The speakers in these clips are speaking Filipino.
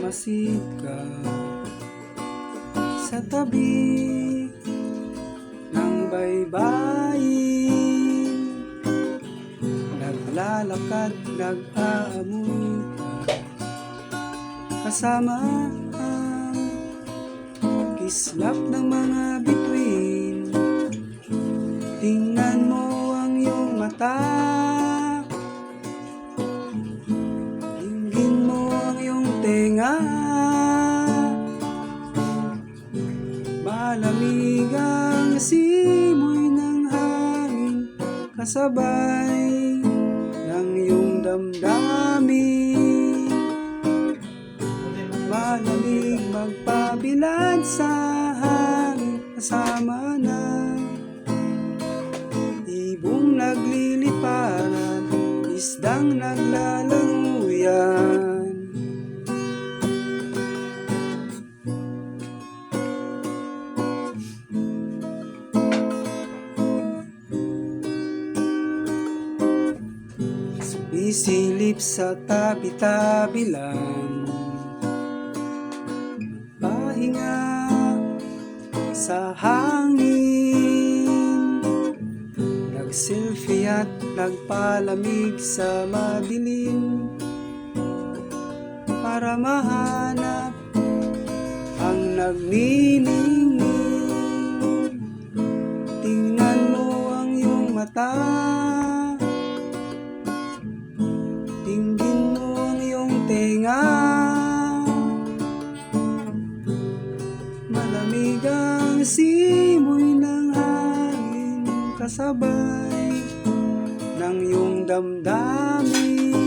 nagmamasid ka sa tabi ng baybayin, naglalakad, nag-aamoy ka kasama ang kislap ng mga bituin. Tingnan mo ang iyong mata, dinggin mo ang iyong tenga, malamig ang simoy ng hangin kasabay ng iyong damdamin. Malamig magpabilad sa hangin kasama ng ibong nagliliparan, isdang naglalanguyan. Sumisilip sa tabi-tabi lang, pahinga sa hangin, nag-selfie at nagpalamig sa madilim para mahanap ang nagniningning. Tingnan mo ang iyong mata, dinggin mo ang iyong tenga, malamig ang simoy ng hangin kasabay ng iyong damdamin.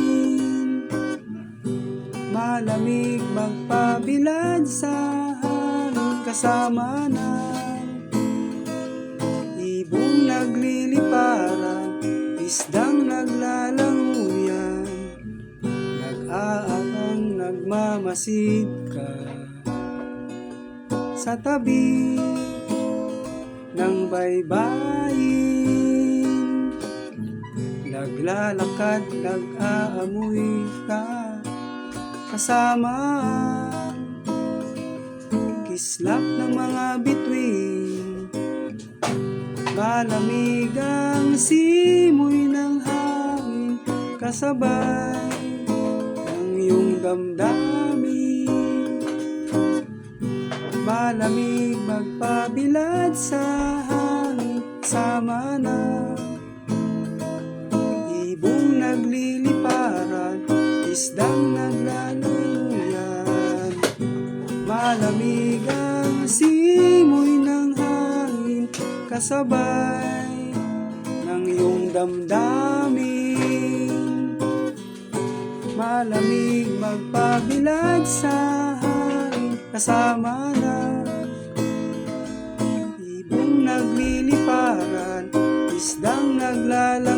Malamig magpabilad sa hangin kasama ng ibong nagliliparan, isdang naglalanguyan, nag-aabang, nagmamasid ka sa tabi ng baybayin, naglalakad, nag-aamoy ka kasama ang kislap ng mga bituin. Malamig ang simoy ng hangin kasabay ng iyong damdamin. Malamig magpabilad sa hangin sama na ibong nagliliparan, isdang naglalanguyan. Malamig ang simoy ng hangin kasabay ng iyong damdamin. Malamig magpabilad sa hangin kasama na ibong nagliliparan, isdang naglalanguyan.